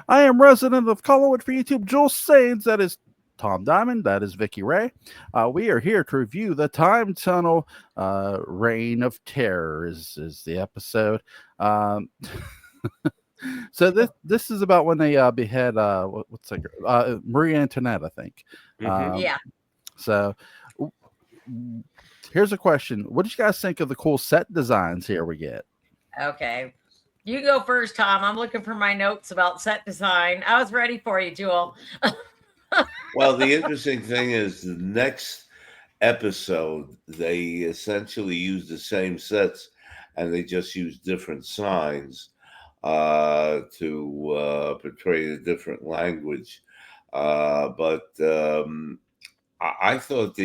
I am resident of Collinwood for YouTube. Jules Sains, that is Tom Diamond, that is Vickie Ray. We are here to review the Time Tunnel. Reign of Terror is the episode. So this is about when they behead what's that girl? Marie Antoinette, I think. Mm-hmm. Um, Yeah. so here's a question: what did you guys think of the cool set designs here we get? Okay. You go first, Tom. I'm looking for my notes about set design. I was ready for you, Jewel. Well, the interesting thing is the next episode, they essentially use the same sets and they just use different signs to portray the different language. But I thought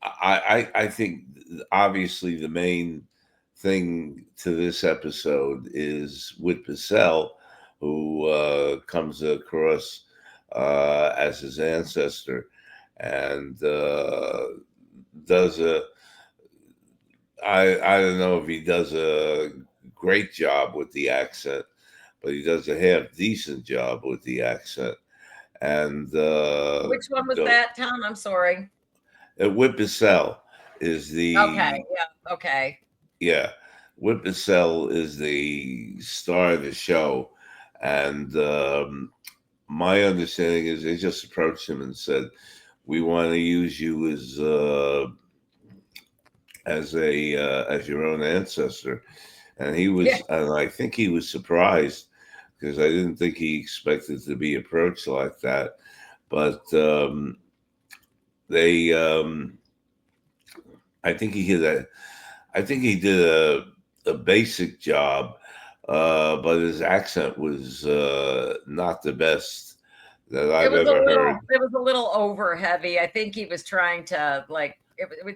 I think obviously the main thing to this episode is with Purcell, who comes across as his ancestor and does a I don't know if he does a great job with the accent, but he does a half decent job with the accent. And Which one was that, Tom? I'm sorry. Whip Purcell is the Okay. Yeah. Okay. yeah, Whip Purcell is the star of the show, and my understanding is they just approached him and said, "We want to use you as your own ancestor," and he Yeah. was, and I think he was surprised because I didn't think he expected to be approached like that, but they, I think he did a, I think he did a basic job, but his accent was not the best that It I've was a ever little. heard. It was a little over heavy. I think he was trying to like.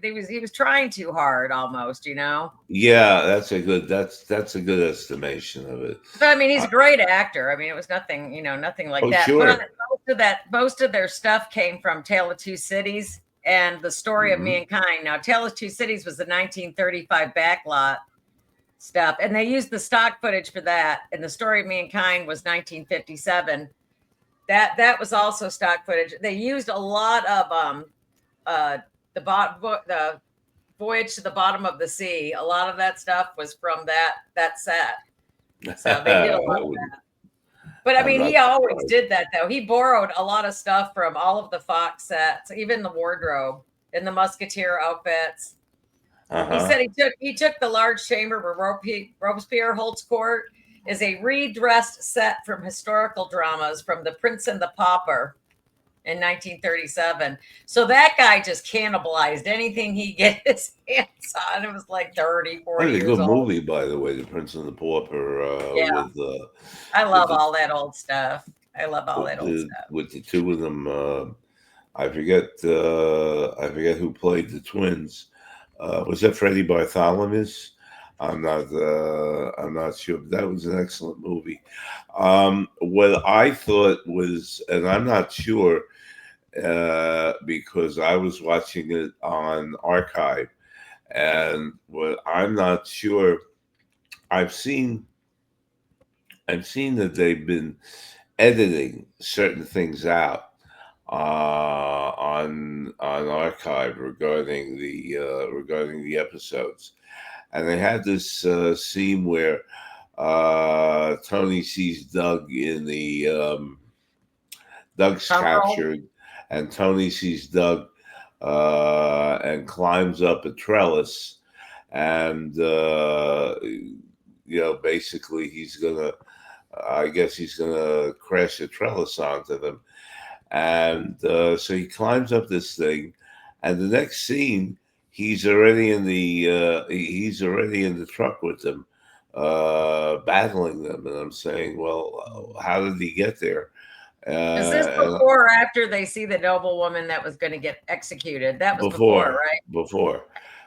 He was trying too hard, almost. You know. Yeah, that's a good estimation of it. But I mean, he's Uh, a great actor. I mean, it was nothing. You know, nothing like oh, that. But sure. most of their stuff came from Tale of Two Cities and the Story of Hmm. Mankind. Now, Tale of Two Cities was the 1935 backlot stuff, and they used the stock footage for that. And the Story of Mankind was 1957. That was also stock footage. They used a lot of uh the Voyage to the Bottom of the Sea. A lot of that stuff was from that set. So they did a lot That of would, that. But I I'm mean, not he always surprised. did that though. He borrowed a lot of stuff from all of the Fox sets, even the wardrobe and the musketeer outfits. Uh He huh. said he took the large chamber where Robespierre holds court is a redressed set from historical dramas from The Prince and the Pauper in 1937. So that guy just cannibalized anything he get his hands on. It was like 30, That's 40 a years good old. movie, by the way, The Prince and the Pauper, Yeah, I with love the all that old stuff. I love all that old stuff. with the two of them. I forget who played the twins. Was that Freddie Bartholomew's? I'm not sure. But that was an excellent movie. What I thought was, and I'm not sure because I was watching it on archive, and what I'm not sure. I've seen I've seen that they've been editing certain things out on archive regarding the episodes, and they had this scene where Tony sees Doug in the Doug's Tunnel. captured, and Tony sees Doug and climbs up a trellis, and basically he's gonna. I guess he's gonna crash a trellis onto them, and so he climbs up this thing, and the next scene he's already in the truck with them, battling them, and I'm saying, well, how did he get there? Is this And before or after they see the noble woman that was going to get executed? That was before, before, right? before,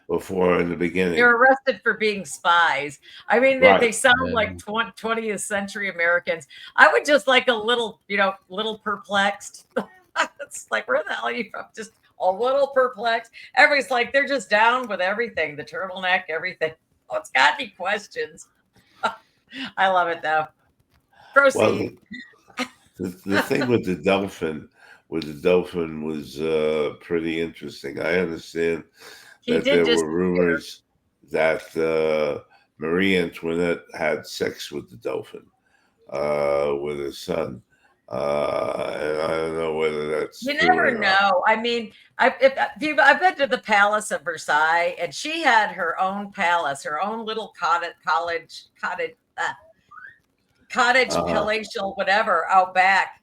before in the beginning, They're arrested for being spies. I mean, they right? sound Yeah. like 20th century Americans. I would just like a little, little perplexed. It's like, where the hell are you from? Just a little perplexed. Everybody's like, they're just down with everything, the turtleneck, everything. Oh, it's got any questions. I love it though. Proceed. The thing with the dolphin, was pretty interesting. I understand He that did there were disappear. rumors that Marie Antoinette had sex with the dolphin, with her son, and I don't know whether that's You true never or not. know. I mean, I've been to the Palace of Versailles, and she had her own palace, her own little cottage Uh-huh. palatial whatever out back.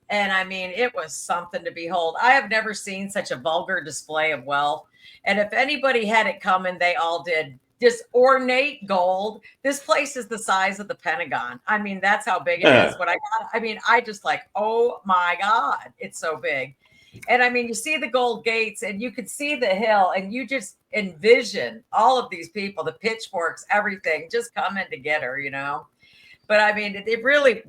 And I mean, it was something to behold. I have never seen such a vulgar display of wealth. And if anybody had it coming, they all did. This ornate gold. This place is the size of the Pentagon. I mean, that's how big it is. What I got, I mean, I just like, oh my God, it's so big. And I mean, you see the gold gates and you could see the hill, and you just envision all of these people, the pitchforks, everything just coming to get her, you know. But I mean, it really,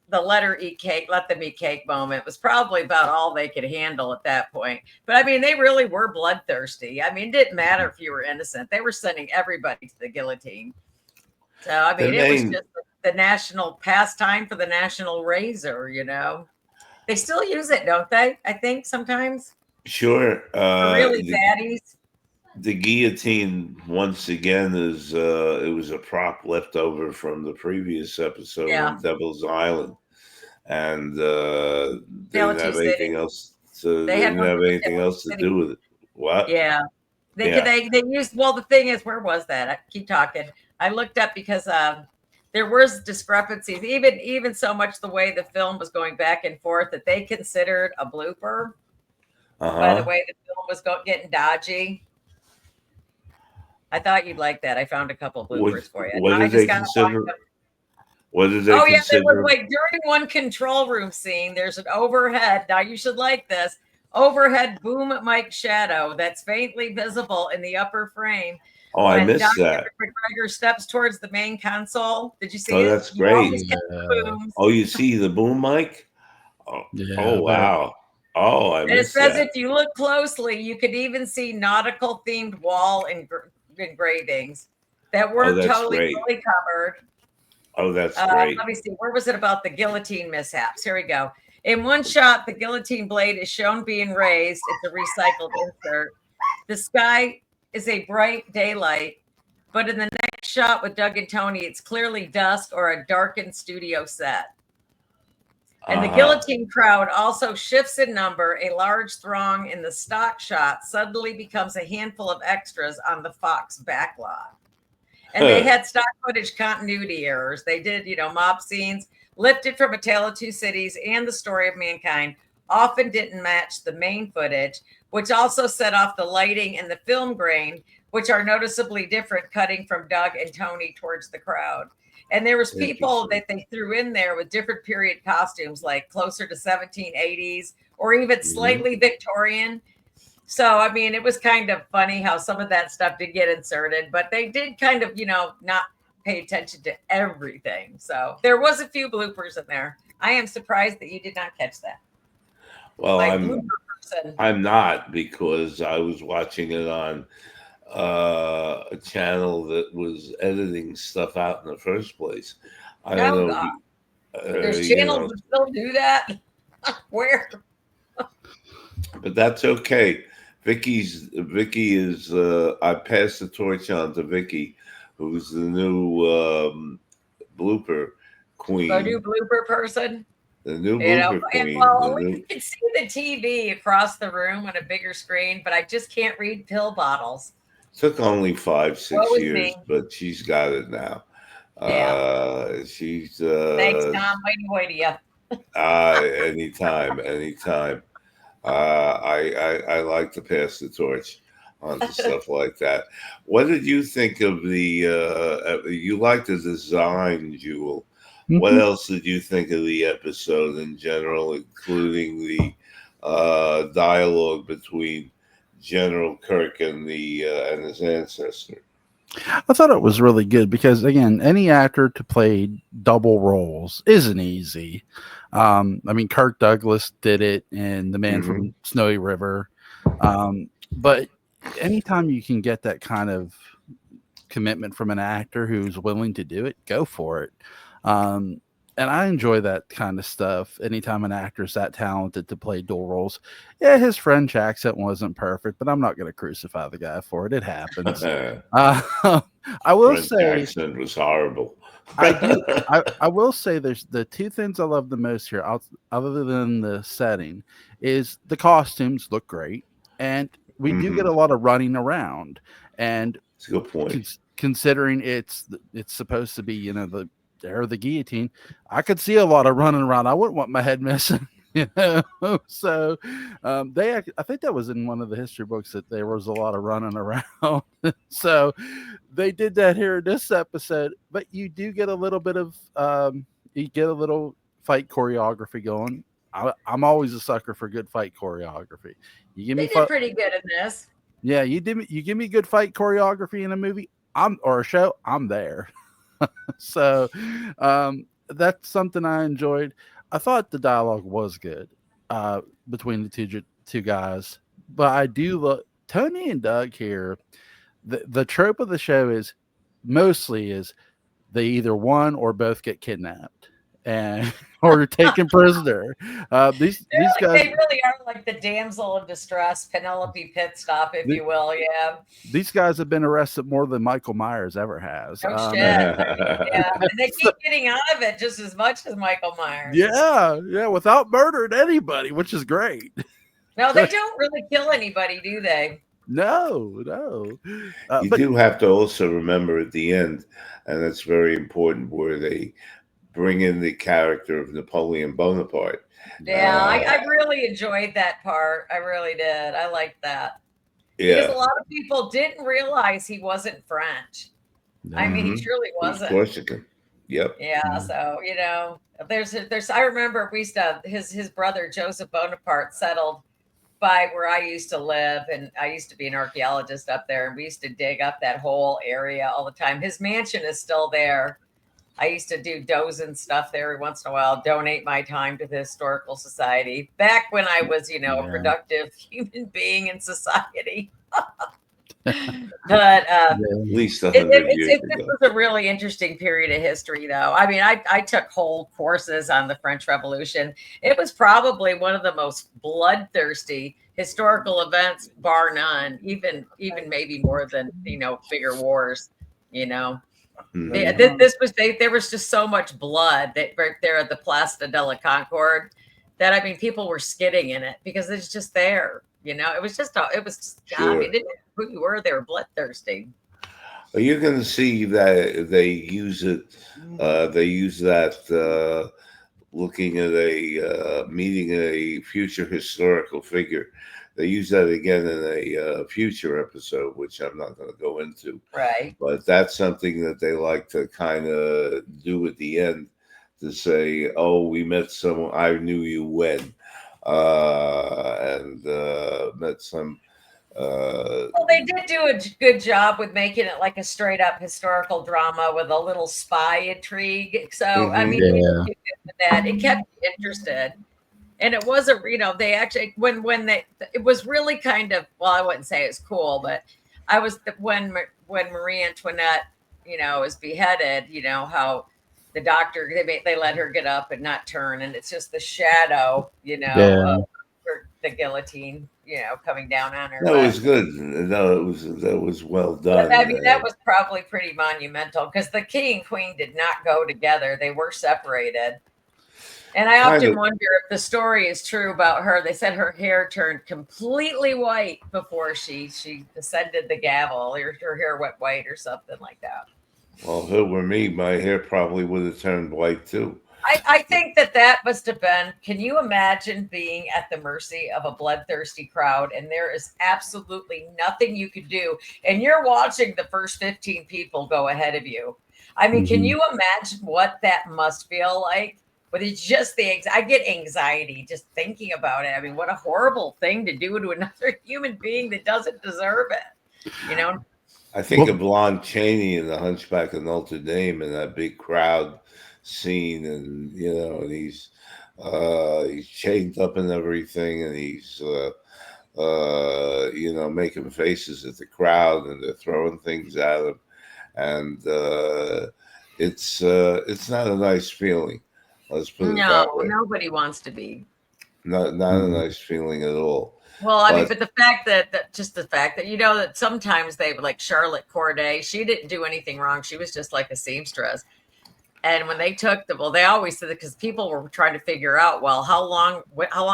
the let her eat cake, let them eat cake moment was probably about all they could handle at that point. But I mean, they really were bloodthirsty. I mean, it didn't matter if you were innocent, they were sending everybody to the guillotine. So, I The mean, it was main, just the national pastime for the national razor, you know. They still use it, don't they? I think sometimes sure, for really baddies. the guillotine once again is it was a prop left over from the previous episode Yeah. on Devil's Island, and they didn't Skeleton have anything City. else. So They they had didn't one have for the anything Skeleton else to City. do with it. What? Yeah. Yeah. They used, well, the thing is, where was that? I keep talking. I looked up because there was discrepancies, even so much the way the film was going back and forth that they considered a blooper Uh by the huh. way the film was getting dodgy. I thought you'd like that. I found a couple bloopers for you. What I did just they got to watch consider? them. What did they Oh yeah, there was consider? like during one control room scene, there's an overhead. Now you should like this overhead boom mic shadow that's faintly visible in the upper frame Oh, I when missed Dr. that. McGregor steps towards the main console. Did you see Oh, it? that's You great. always get the Yeah. booms. Oh, you see the boom mic? Oh, Yeah. oh Very. wow. Oh, I And it missed says that. if you look closely, you could even see nautical themed wall engravings that Oh, weren't that's totally great. fully covered. Oh, that's great. Let me see. Where was it about the guillotine mishaps? Here we go. In one shot, the guillotine blade is shown being raised. It's a recycled insert. The sky is a bright daylight, but in the next shot with Doug and Tony, it's clearly dusk or a darkened studio set. And the Uh-huh. guillotine crowd also shifts in number. A large throng in the stock shot suddenly becomes a handful of extras on the Fox backlot. And they had stock footage continuity errors. They did, mob scenes lifted from A Tale of Two Cities and The Story of Mankind often didn't match the main footage, which also set off the lighting and the film grain, which are noticeably different cutting from Doug and Tony towards the crowd. And there was people Interesting. that they threw in there with different period costumes, like closer to 1780s or even Mhm. slightly Victorian. So, I mean, it was kind of funny how some of that stuff did get inserted, but they did kind of, not pay attention to everything. So there was a few bloopers in there. I am surprised that you did not catch that. Well, My blooper person. I'm not, because I was watching it on a channel that was editing stuff out in the first place. I don't Oh know. God. There's You channels know, that still do that. Where? but that's okay. Vickie is. I passed the torch on to Vickie, who's the new blooper The new queen. blooper person. The new You know, blooper and queen. The well, new you can see the TV across the room on a bigger screen, but I just can't read pill bottles. took only 5, What 6 was me? years, but she's got it now. Yeah. She's Thanks, Tom. Waiting you. anytime, anytime. I like to pass the torch on to stuff like that. What did you think of the? You like the design, Jewel. What Mhm. else did you think of the episode in general, including the dialogue between General Kirk and the and his ancestor? I thought it was really good because, again, any actor to play double roles isn't easy. I mean, Kirk Douglas did it in The Man Hmm. from Snowy River. But anytime you can get that kind of commitment from an actor who's willing to do it, go for it. And I enjoy that kind of stuff. Anytime an actor's that talented to play dual roles, yeah, his French accent wasn't perfect, but I'm not going to crucify the guy for it. It happens. Uh, I will French say, accent was horrible. I do. I will say, there's the two things I love the most here, other than the setting, is the costumes look great, and we do get Mhm. a lot of running around. And It's a good point. considering it's supposed to be, the era of the guillotine, I could see a lot of running around. I wouldn't want my head missing. So I think that was in one of the history books, that there was a lot of running around. So they did that here in this episode, but you do get a little bit of you get a little fight choreography going. I'm always a sucker for good fight choreography. You give me They did pretty good in this. yeah, you give me good fight choreography in a movie, or a show, I'm there. So that's something I enjoyed. I thought the dialogue was good between the two guys, but I do look Tony and Doug here. The trope of the show is mostly is they either one or both get kidnapped and or taken prisoner. These guys They really are like the damsel of distress, Penelope Pitstop, if the, you will. Yeah. these guys have been arrested more than Michael Myers ever has. Oh shit. Yeah. And they keep getting out of it just as much as Michael Myers. Yeah, without murdering anybody, which is great. No, they don't really kill anybody, do they? No. You But do have to also remember at the end, and that's very important, where they bring in the character of Napoleon Bonaparte. Yeah, Uh, I really enjoyed that part. I really did. I liked that. Because a yeah. lot of people didn't realize he wasn't French. I mean, he Hmm. truly He was wasn't. Corsican. Yep. Yeah, so there's I remember we used to his brother Joseph Bonaparte settled by where I used to live, and I used to be an archaeologist up there, and we used to dig up that whole area all the time. His mansion is still there. I used to do dozen stuff there every once in a while, donate my time to the historical society back when I was, a yeah. productive human being in society. But At least 100 years it ago. was a really interesting period of history, though. I mean, I took whole courses on the French Revolution. It was probably one of the most bloodthirsty historical events, bar none. Even maybe more than bigger wars. You know, Mhm. there was just so much blood that right there at the Place de la Concorde that I mean, people were skidding in it because it's just there. It was just I Sure. mean, they who you were, they were bloodthirsty. Well, you're going to see that they use it. They use that looking at meeting a future historical figure. They use that again in a future episode, which I'm not going to go into. Right. But that's something that they like to kind of do at the end, to say, "Oh, we met someone. I knew you when, and met some." Well, they did do a good job with making it like a straight up historical drama with a little spy intrigue. So, I Mhm. mean, they did good with that. It kept me interested. And it was they actually, it was really kind of, well, I wouldn't say it's cool, but when Marie Antoinette, was beheaded, how the doctor, they let her get up and not turn. And it's just the shadow, of the guillotine, coming down on her. No, it But was good. No, that was well done. I mean, that was probably pretty monumental because the king and queen did not go together. They were separated. And I Kind often of. wonder if the story is true about her. They said her hair turned completely white before she ascended the gavel, or her hair went white or something like that. Well, if it were me, my hair probably would have turned white too. I think that must have been. Can you imagine being at the mercy of a bloodthirsty crowd and there is absolutely nothing you could do, and you're watching the first 15 people go ahead of you? I mean, can you imagine what that must feel like? But it's just I get anxiety just thinking about it. I mean, what a horrible thing to do to another human being that doesn't deserve it. I think of Lon Chaney in The Hunchback of Notre Dame and that big crowd scene, and and he's chained up and everything, and he's making faces at the crowd, and they're throwing things at him, and it's not a nice feeling. Let's put it that No, way. nobody wants to be. Not a nice feeling at all. Well, I mean, But but the fact that just the fact that that sometimes they like Charlotte Corday, she didn't do anything wrong. She was just like a seamstress. And when they took they always said that because people were trying to figure out, well, how long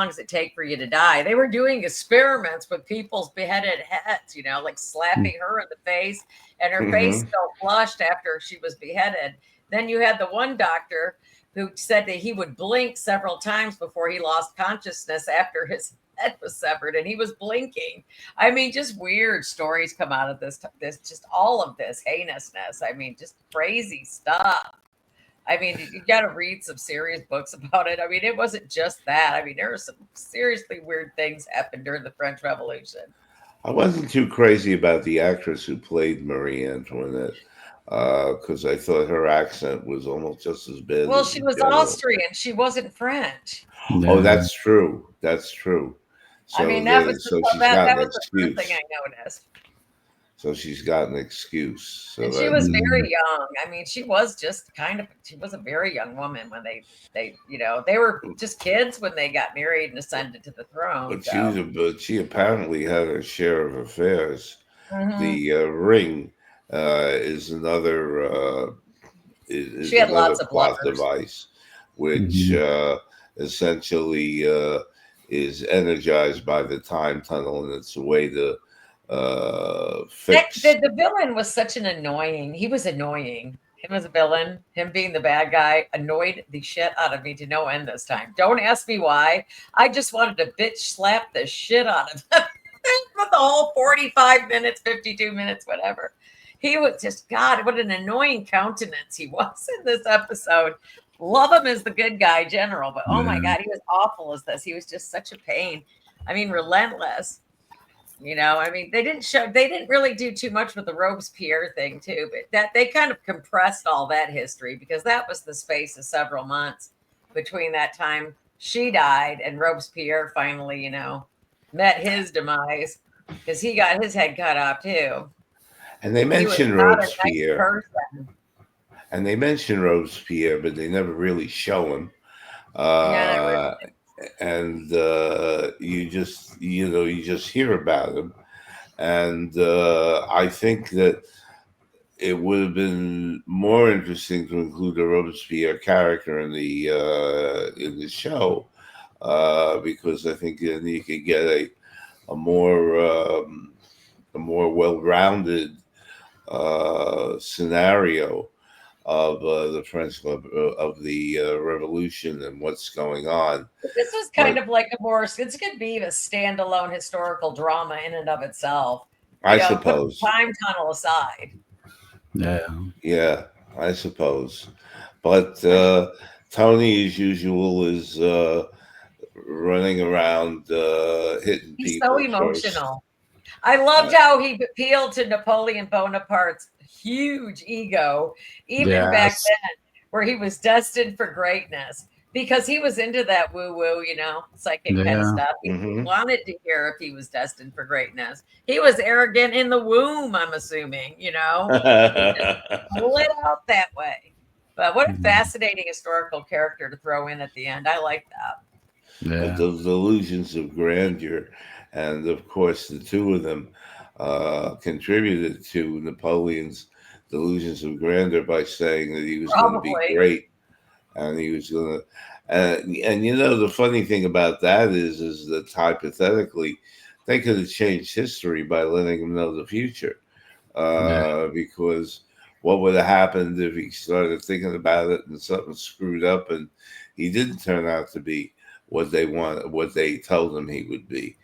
does it take for you to die? They were doing experiments with people's beheaded heads, like slapping her in the face, and her face mhm. still flushed after she was beheaded. Then you had the one doctor who said that he would blink several times before he lost consciousness after his head was severed, and he was blinking. I mean, just weird stories come out of this just all of this heinousness. I mean, just crazy stuff. I mean, you got to read some serious books about it. I mean, it wasn't just that. I mean, there were some seriously weird things happened during the French Revolution. I wasn't too crazy about the actress who played Marie Antoinette because I thought her accent was almost just as bad Well, as she the was general. Austrian. She wasn't French. Oh, Yeah. that's true. That's true. I mean, that was So the, she's that got that an was the first thing excuse. I noticed. So she's got an excuse. So And she that was Mm. very young. I mean, she was a very young woman when they were just kids when they got married and ascended to the throne. So, but she apparently had her share of affairs. mhm. The ring is She is had another lots of plot lovers. device, which Mhm. essentially is energized by the time tunnel, and it's a way to fix. The villain was such an annoying. He was annoying. Him as a villain, him being the bad guy, annoyed the shit out of me to no end this time. Don't ask me why. I just wanted to bitch slap the shit out of him for the whole 45 minutes, 52 minutes, whatever. He was just, God, what an annoying countenance he was in this episode. Love him as the good guy general, but oh my Yeah. God, he was awful as this. He was just such a pain. I mean, relentless. I mean, they didn't really do too much with the Robespierre thing, too, but that they kind of compressed all that history because that was the space of several months between that time she died and Robespierre finally, met his demise because he got his head cut off, too. And they He was mention not a nice Robespierre, person. but they never really show him. Yeah, not Uh, really. and you just hear about him, and I think that it would have been more interesting to include a Robespierre character in the show because I think then you could get a more a more well-rounded scenario of the French of the Revolution and what's going on. This was kind But of like it's going to be a standalone historical drama in and of itself. I Put the suppose, time tunnel aside. Yeah. yeah, I suppose. But Tony, as usual, is running around hitting He's so people first. emotional. I loved Uh, how he appealed to Napoleon Bonaparte's huge ego, even back Yes. then, where he was destined for greatness because he was into that woo woo, psychic kind of Yeah. stuff. He mhm. wanted to hear if he was destined for greatness. He was arrogant in the womb, I'm assuming, He just lit out that way. But what a Mhm. fascinating historical character to throw in at the end. I like that. Yeah. Those illusions of grandeur, and of course, the two of them contributed to Napoleon's delusions of grandeur by saying that he was going to be Probably. great and he was going to. And the funny thing about that is that hypothetically, they could have changed history by letting him know the future, Yeah. because what would have happened if he started thinking about it and something screwed up and he didn't turn out to be what they told him he would be.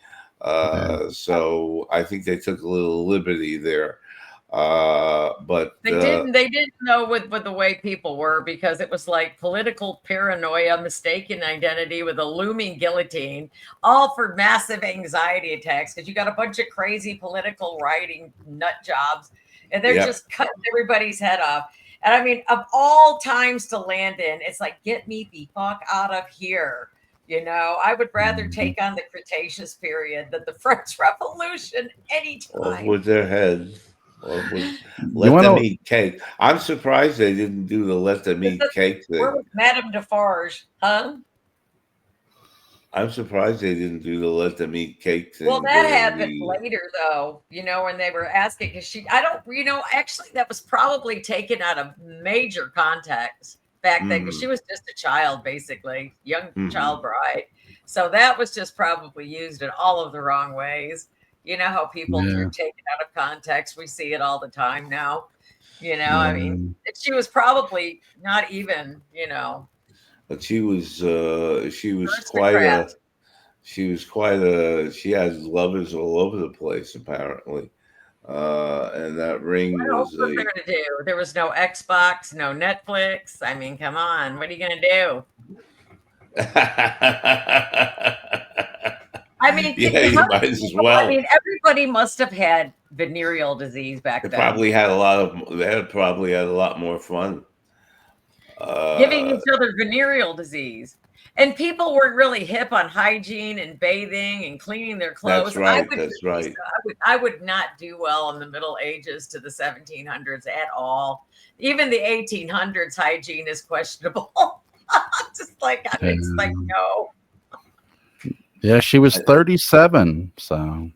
Yeah. So I think they took a little liberty there. But They didn't know with the way people were because it was like political paranoia, mistaken identity with a looming guillotine, all for massive anxiety attacks because you got a bunch of crazy political writing nut jobs and they're yeah, just cutting everybody's head off. And I mean, of all times to land in, it's like, get me the fuck out of here. I would rather Mhm. take on the Cretaceous period than the French Revolution off anytime. with their heads. Well, You let want them to? eat cake. I'm surprised they didn't do the let them This eat is- cake Where thing. was Madame Defarge? Huh? I'm surprised they didn't do the let them eat cake Well, thing that during happened the. later, though, when they were asking, because actually, that was probably taken out of major context back then, because she was just a child, basically, young child bride. So that was just probably used in all of the wrong ways. You know how people Yeah. take it out of context. We see it all the time now. I mean, Yeah. she was probably not even, But she was quite aristocrat. a she has lovers all over the place apparently. And that ring What else was was there to do? There was no Xbox, no Netflix. I mean, come on. What are you going to do? I mean, yeah, you might as well. Everybody must have had venereal disease back They then. probably had a lot of. They had probably had a lot more fun. Giving each other venereal disease. And people weren't really hip on hygiene and bathing and cleaning their clothes. That's right. That's right. I would not do well in the Middle Ages to the 1700s at all. Even the 1800s hygiene is questionable. It's like no. Yeah, she was 37. So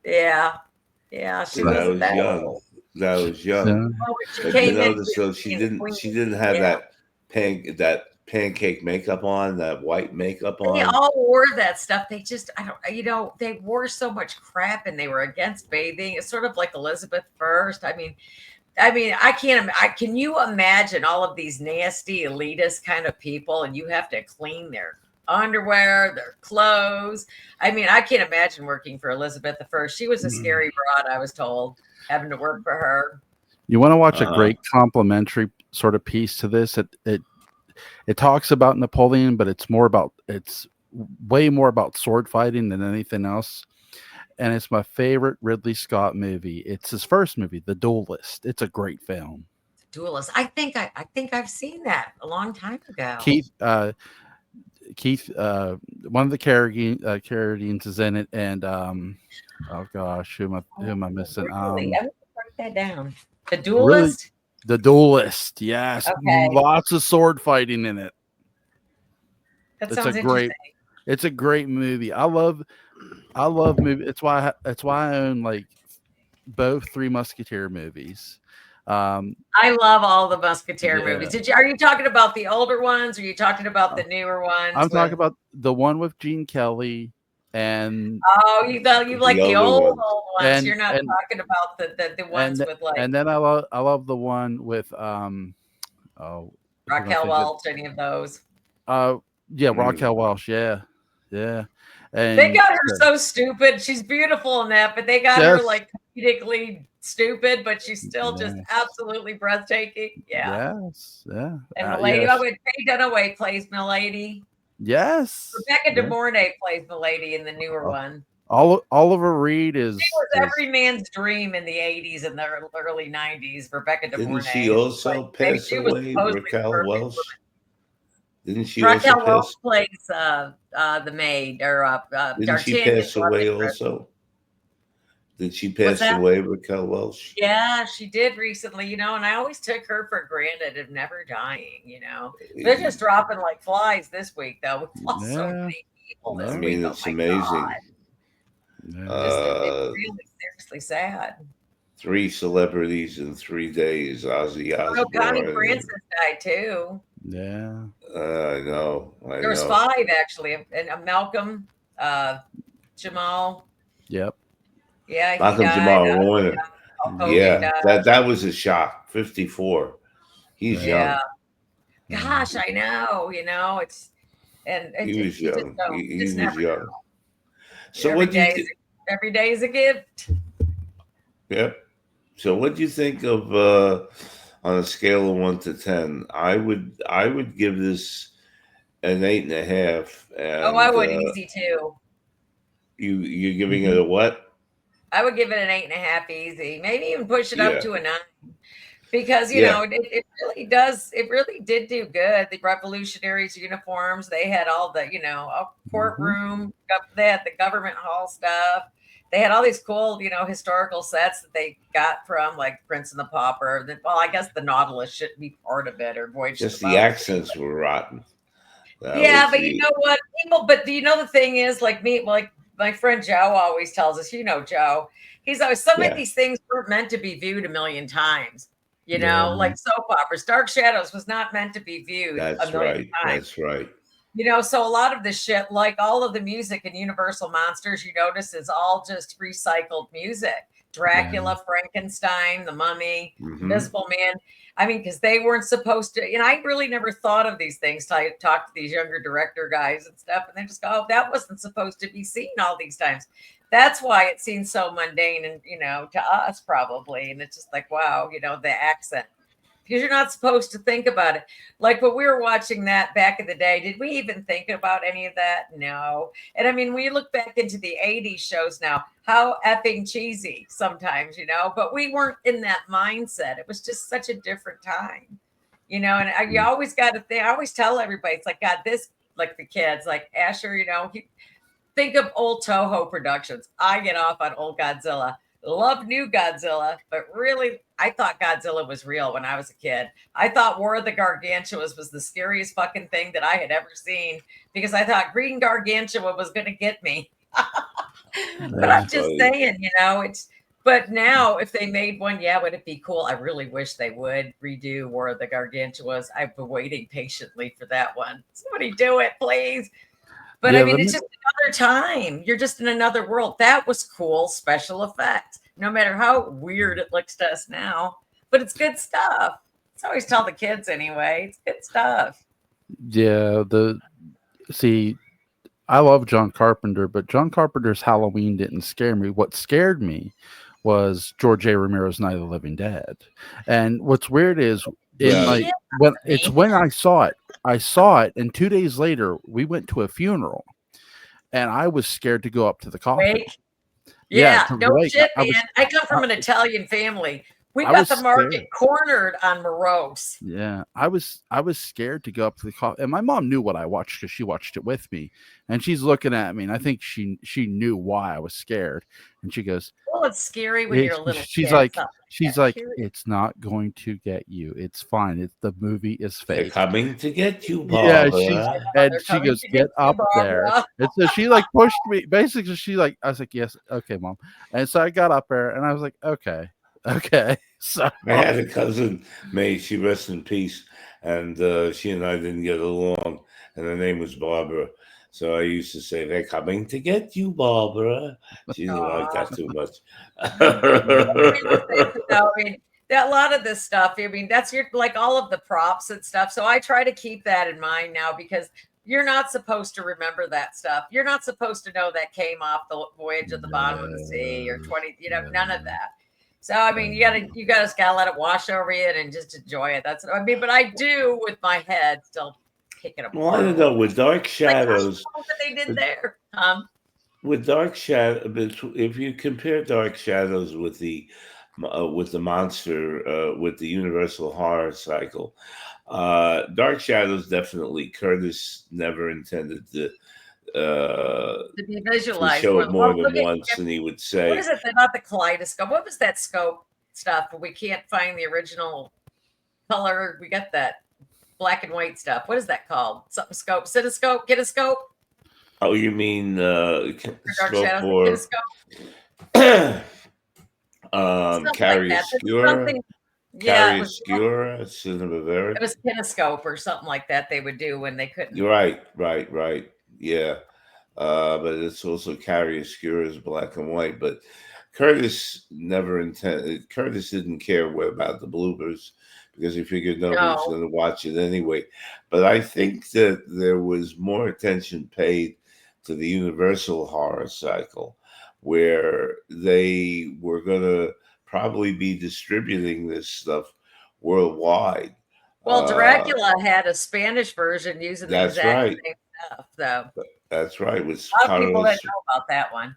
Yeah, she So that wasn't was that young. old. That was young. yeah. Oh, she But came in. so she didn't have that pancake makeup on, that white makeup They on. all wore that stuff. They just, I don't, they wore so much crap and they were against bathing. It's sort of like Elizabeth I. I can't. Can you imagine all of these nasty elitist kind of people, and you have to clean their underwear, their clothes? I can't imagine working for Elizabeth I. She was a scary broad, I was told, having to work for her. You want to watch a great complimentary sort of piece to this? It talks about Napoleon, but it's way more about sword fighting than anything else. And it's my favorite Ridley Scott movie. It's his first movie, The Duelist. It's a great film. Duelist. I think I've seen that a long time ago. Keith, one of the Carradines is in it, and oh gosh, who am I missing? Really? I'm gonna write that down. The Really, Duelist. The Duelist. Yes, Okay. lots of sword fighting in it. That sounds interesting. It's a great movie. I love movies. It's why I own like both Three Musketeer movies. I love all the Musketeer movies. Are you talking about the older ones? Or are you talking about the newer ones? I'm talking about the one with Gene Kelly and you like the old ones. You're not talking about the ones with like. And then I love the one with Raquel Welch. Any of those? Raquel Welch. Yeah. And they got her so stupid. She's beautiful in that, but they got her like comedically stupid, but she's still just absolutely breathtaking. Yeah. Yes. Yeah. And Milady, Faye Dunaway plays Milady. Yes. Rebecca De Mornay plays Milady in the newer one. Oliver Reed is. She was every man's dream in the 80s and the early 90s. Rebecca De Mornay. Didn't she also pass away? Raquel Welch. Didn't she Raquel also Welch plays the maid or didn't she pass away also? Did she pass away, Raquel Welch? Yeah, she did recently, and I always took her for granted of never dying, They're just dropping like flies this week, though. We've lost so many people this week. It's amazing. It's really seriously sad. 3 celebrities in 3 days. Ozzy Osbourne. Connie Francis died too. Yeah. I know. There was 5 actually, and Malcolm, Jamal. Yep. Yeah, Malcolm Jamal Warner. Yeah, that was a shock. 54. He's young. Gosh, I know. It's he was young. He was young. So every day is a gift. Yep. So what do you think of on a scale of 1 to 10? I would give this an 8.5. And, I would easy too. You're giving it a what? I would give it an 8.5 easy. Maybe even push it up to a 9. Because it really does. It really did do good. The revolutionaries' uniforms. They had all the a courtroom. They had the government hall stuff. they had all these cool, historical sets that they got from like Prince and the Pauper. Well, I guess the Nautilus shouldn't be part of it, or Voyage to Just the the Bottom. accents were rotten. That Yeah, was but you know what? But do you know the thing is, like my friend Joe always tells us, Joe, he's always, some of these things weren't meant to be viewed a million times. Like soap operas. Dark Shadows was not meant to be viewed a million times. That's right. So a lot of this shit, like all of the music in Universal Monsters, you notice is all just recycled music. Dracula, Frankenstein, The Mummy, Invisible Man. I mean, because they weren't supposed to, I really never thought of these things till I talked to these younger director guys and stuff, and they just go, oh, that wasn't supposed to be seen all these times. That's why it seems so mundane and, to us probably. And it's just like, wow, the accent. Because you're not supposed to think about it. Like when we were watching that back in the day, did we even think about any of that? No. And I mean, when you look back into the 80s shows now, how effing cheesy sometimes, but we weren't in that mindset. It was just such a different time, and you always got to think, I always tell everybody, it's like, God, this, like the kids, like Asher, think of old Toho Productions. I get off on old Godzilla. Love new Godzilla, but really, I thought Godzilla was real when I was a kid. I thought War of the Gargantuas was the scariest fucking thing that I had ever seen, because I thought Green Gargantua was going to get me. But I'm just saying, but now if they made one, would it be cool? I really wish they would redo War of the Gargantuas. I've been waiting patiently for that one. Somebody do it, please. But I mean, it's just another time. You're just in another world. That was cool special effects, no matter how weird it looks to us now. But it's good stuff. I always tell the kids anyway. It's good stuff. Yeah. I love John Carpenter, but John Carpenter's Halloween didn't scare me. What scared me was George A. Romero's Night of the Living Dead. And what's weird is when I saw it, and 2 days later we went to a funeral, and I was scared to go up to the coffin. Yeah, no shit, man. I come from an Italian family. We got the market cornered on Morogs. Yeah, I was scared to go up to the coffin, and my mom knew what I watched because she watched it with me, and she's looking at me, and I think she knew why I was scared, and she goes, "Well, it's scary when you're a little." She's like, "It's not going to get you. It's fine. The movie is fake. They're coming to get you, Barbara." Yeah, she goes, "Get up there." And so she like pushed me. Basically, I was like, "Yes, okay, Mom." And so I got up there, and I was like, "Okay." So I had a cousin, May, she rests in peace, and she and I didn't get along, and her name was Barbara. So I used to say, "They're coming to get you, Barbara." She didn't like that too much. I mean, a lot of this stuff, I mean, that's like all of the props and stuff. So I try to keep that in mind now, because you're not supposed to remember that stuff. You're not supposed to know that came off the Voyage of the Bottom of the Sea or 20, none of that. So I mean, you just gotta let it wash over you and just enjoy it. That's what I mean. But I do with my head still kicking apart. Well, I don't know, with Dark Shadows, what they did there. With Dark Shadow, if you compare Dark Shadows with the monster, with the Universal horror cycle, Dark Shadows, definitely Curtis never intended to be visualized. To show it more than once, and he would say, "What is it? Not the kaleidoscope. What was that scope stuff? But we can't find the original color. We got that black and white stuff. What is that called? Something scope, cinescope, kinescope." Oh, you mean Dark for Carrie Obscura? Carrie Obscura, Cinema Verite. It was kinescope or something like that they would do when they couldn't. You're right. Yeah. But it's also Carrie Obscura's black and white. But Curtis never intended. Curtis didn't care about the bloopers, because he figured nobody was going to watch it anyway. But I think that there was more attention paid to the Universal horror cycle, where they were going to probably be distributing this stuff worldwide. Well, Dracula had a Spanish version using the exact same stuff, though. That's right. With a lot of people didn't know about that one.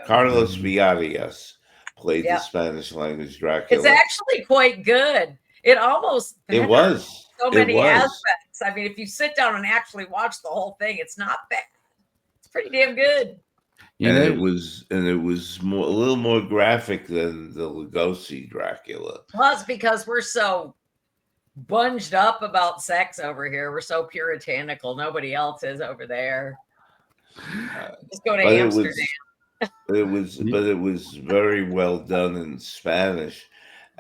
Carlos Villarreal played the Spanish language Dracula. It's actually quite good. It was so many aspects. I mean, if you sit down and actually watch the whole thing, it's not bad. It's pretty damn good. You and know, it was more a little more graphic than the Lugosi Dracula. Plus, because we're so bunged up about sex over here, we're so puritanical. Nobody else is over there. Uh, Just go to but Amsterdam. it was very well done in Spanish,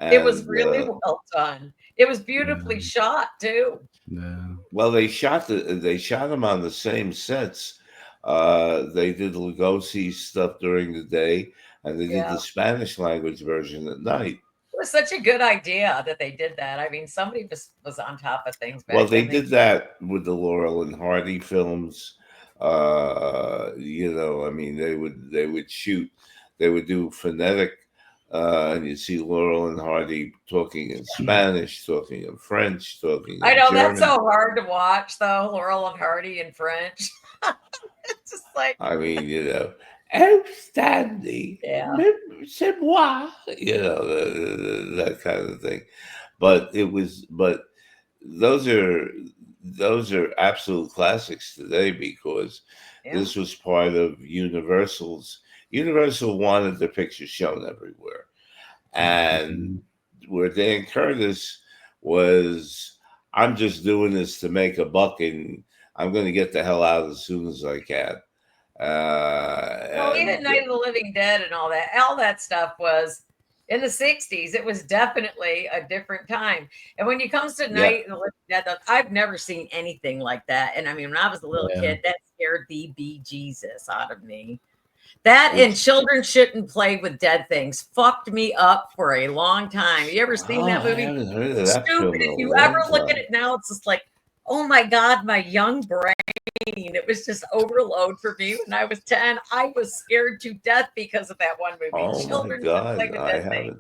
It was and really well done. It was beautifully yeah, shot too. yeah, well, they shot them on the same sets. They did Lugosi stuff during the day, and they did Yeah. the Spanish language version at night. It was such a good idea that they did that. I mean, somebody was on top of things Well, back they then. They did that with the Laurel and Hardy films. I mean, they would shoot, they would do phonetic, and you see Laurel and Hardy talking in Spanish, talking in French, talking I in know that's German. so hard to watch though, Laurel and Hardy in French. It's just like, I mean, outstanding, yeah, c'est moi, that kind of thing. But those are those are absolute classics today because yeah. this was part of Universal's. Universal wanted their pictures shown everywhere, and mhm. where Dan Curtis was, I'm just doing this to make a buck, and I'm going to get the hell out as soon as I can. Well, And even Night of the Living Dead and all that stuff was in the 60s. It was definitely a different time. And when it comes to yeah, Night of the Living Dead, I've never seen anything like that. And I mean, when I was a little Yeah. kid, that scared the bejesus out of me. That and it's children shouldn't play with dead things fucked me up for a long time. You ever seen oh, that I movie? haven't heard of that Stupid. film in a If you ever long look at time. it now, it's just like, oh my God, my young brain. It was just overload for me when I was 10. I was scared to death because of that one movie. Oh my Children shouldn't play God, with I dead things. haven't.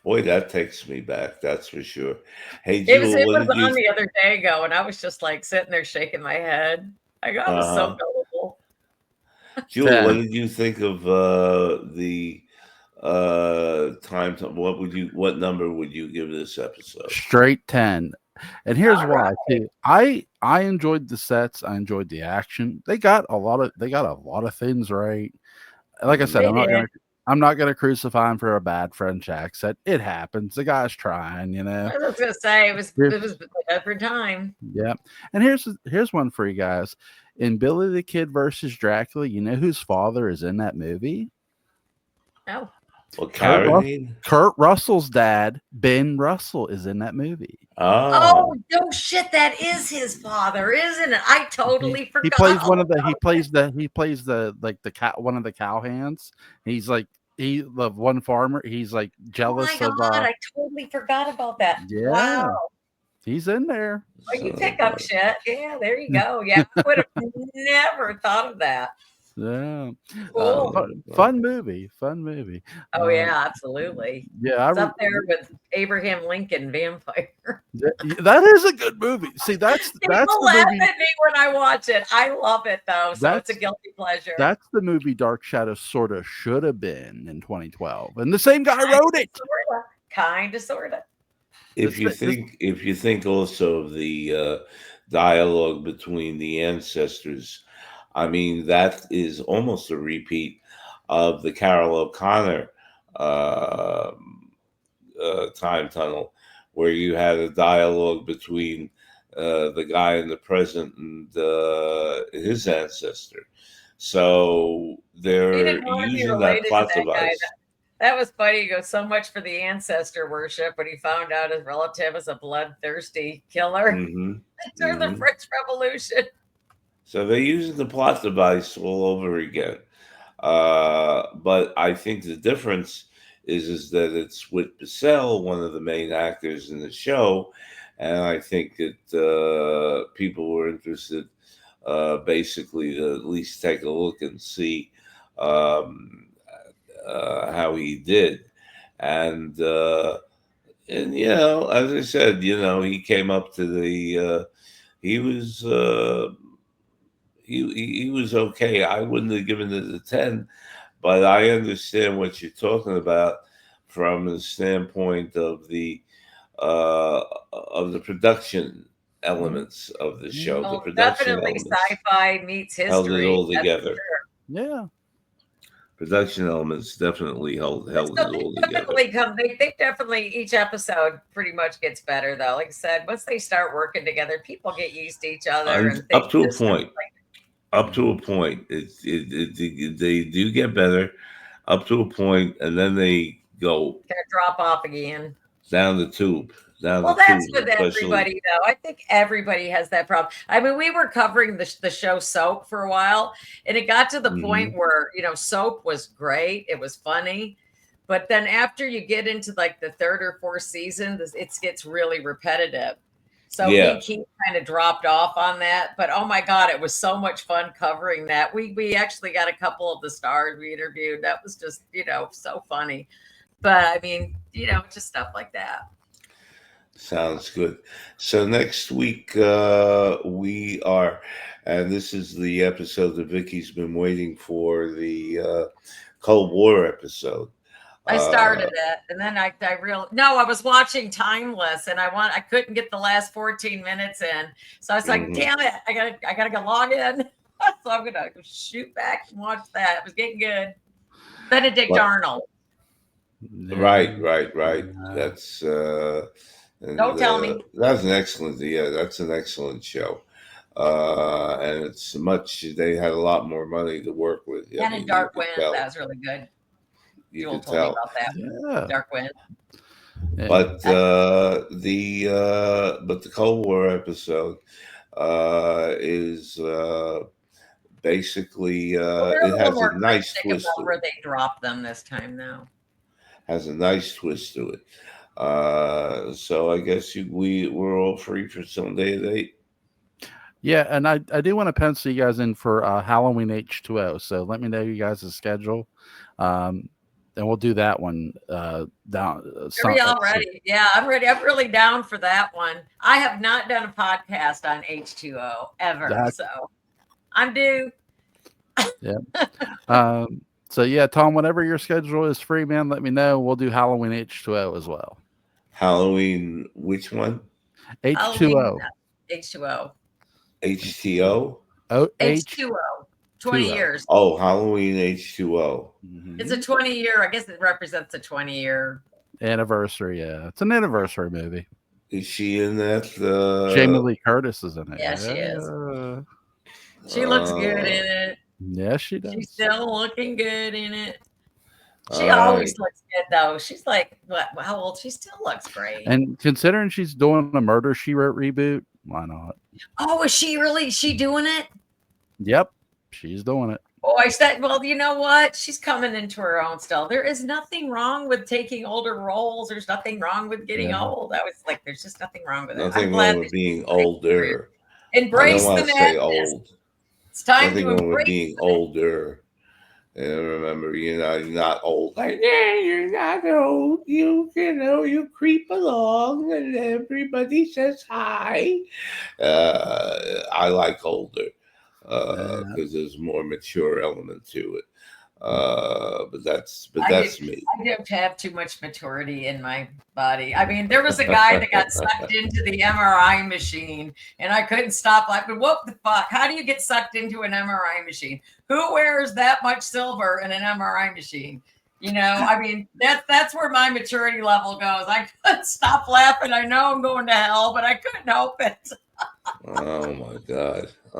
Boy, that takes me back. That's for sure. Hey, It was Jewel, it what was did you? on the other day ago, and I was just like sitting there shaking my head. Like I was so Uh huh. gullible. Jewel, what 10. did you think of the time? What would you? What number would you give this episode? Straight 10. And here's All right. why too. I enjoyed the sets, I enjoyed the action. They got a lot of things right. Like I said, They Hmm. did. I'm not gonna crucify him for a bad French accent. It happens. The guy's trying, you know. I was gonna say it was Here- it was a different time. yeah. And here's one for you guys. In Billy the Kid versus Dracula, you know whose father is in that movie? Oh. Well, Kurt Rus- Carradine. Kurt Russell's dad, Ben Russell, is in that movie. Oh Oh, no shit, that is his father, isn't it? I totally He forgot plays one all of the he about plays the he plays the like the cow one of the cowhands. He's like the one farmer. He's like Oh my jealous of God, I totally forgot about that. Wow. yeah, he's in there. Well, you son pick of up a- shit. Yeah, there you go. Yeah, I would have never thought of that. Yeah. Cool. Fun movie. Fun movie. Oh yeah, absolutely. Yeah, It's up there with Abraham Lincoln Vampire. that is a good movie. See, that's People the laugh movie. at me when I watch it. I love it though, so it's a That's guilty pleasure. that's the movie Dark Shadow sort of should have been in 2012, and the same guy wrote it. Kinda, sorta. If you This- this- think also of the dialogue between the ancestors, I mean that is almost a repeat of the Carol O'Connor uh, time tunnel, where you had a dialogue between the guy in the present and his ancestor. So He they're didn't want to be using that related to plot that guy. device. That was funny. He goes, so much for the ancestor worship when he found out his relative was a bloodthirsty killer Hmm. during the Hmm. French Revolution. So they're using the plot device all over again. But I think the difference is that it's with Bissell, one of the main actors in the show, and I think that people were interested, basically, to at least take a look and see um, how he did, and as I said, he came up to the. He was. He was okay. I wouldn't have given it a 10, but I understand what you're talking about from the standpoint of the production elements of the show. The Oh, production definitely elements sci-fi meets held it history. all That's for together. sure. yeah, production elements definitely held So it all together. they definitely each episode pretty much gets better though. Like I said, once they start working together, people get used to each other and Up things to a just start, point. Up to a point, they do get better. Up to a point, and then they go kind of drop off again. down the tube. Down Well, the that's tube, with especially. everybody, though. I think everybody has that problem. I mean, we were covering the show Soap for a while, and it got to the point where, Soap was great. It was funny. But then after you get into like the third or fourth season, it gets really repetitive. So Yeah. he kind of dropped off on that. But oh my God, it was so much fun covering that. We actually got a couple of the stars we interviewed. That was just, so funny. But I mean, just stuff like that. Sounds good. So next week we are, and this is the episode that Vickie's been waiting for, the Cold War episode. I started it, and then I was watching Timeless, and I couldn't get the last 14 minutes in, so I was like, damn it, I gotta go log in. So I'm gonna shoot back and watch that. It was getting good. Benedict Arnold. Right. That's don't tell me. That's an excellent, that's an excellent show. And it's they had a lot more money to work with. And in Dark Wind, that was really good. You Joel could told tell. me about that. Yeah. Dark Wind. But the Cold War episode is basically it has a nice twist to where it. they dropped them this time now. Has a nice twist to it. So I guess we're all free for some day at 8. Yeah, and I do want to pencil you guys in for Halloween H2O. So let me know you guys' schedule. And we'll do that one down. Are we all ready? Yeah, I'm ready. I'm really down for that one. I have not done a podcast on H2O ever, so I'm due. Yeah. So yeah, Tom, whenever your schedule is free, man, let me know. We'll do Halloween H2O as well. Halloween, which one? H2O. H2O. HTO? Oh, H2O. 20 years. Oh, Halloween H2O. It's a 20-year. I guess it represents a 20-year anniversary. Yeah, it's an anniversary movie. Is she in that? Jamie Lee Curtis is in it. Yeah, she is. She looks good in it. Yeah, she does. She's still looking good in it. She always looks good, though. She's like, what? How old? She still looks great. And considering she's doing a Murder, She Wrote reboot, why not? Oh, is she really? Is she doing it? Yep, she's doing it. Oh, I said, well, you know what? She's coming into her own still. There is nothing wrong with taking older roles. There's nothing wrong with getting old. I was like, there's just nothing wrong with it. Nothing wrong with being older. Embrace the madness. Old. It's time nothing to wrong embrace with being older. And remember, you're not old. Like, yeah, you're not old. You creep along and everybody says hi. I like older because there's more mature element to it. But that's me. I don't have too much maturity in my body. I mean, there was a guy that got sucked into the MRI machine, and I couldn't stop laughing. What the fuck? How do you get sucked into an MRI machine? Who wears that much silver in an MRI machine? I mean, that's where my maturity level goes. I couldn't stop laughing. I know I'm going to hell, but I couldn't help it. Oh my God. He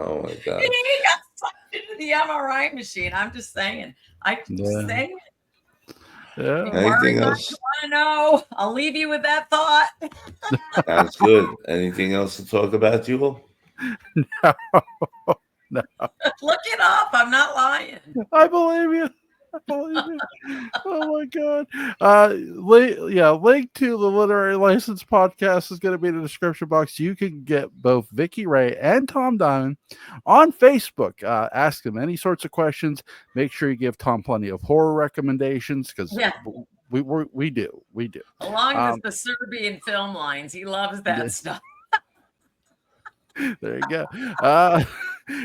got sucked into the MRI machine. I'm just saying. Saying it. Yeah. Anything else? You want to know? I'll leave you with that thought. Sounds good. Anything else to talk about, Jewel? No. Look it up. I'm not lying. I believe you. Oh my God. Link to the Literary License podcast is going to be in the description box. You can get both Vickie Ray and Tom Diamond on Facebook. Ask them any sorts of questions. Make sure you give Tom plenty of horror recommendations because we do. Along with the Serbian film lines. He loves that stuff. There you go.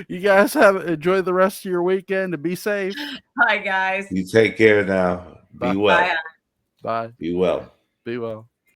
You guys enjoy the rest of your weekend and be safe. Bye, guys. You take care now. Be well. Bye. Be well. Be well.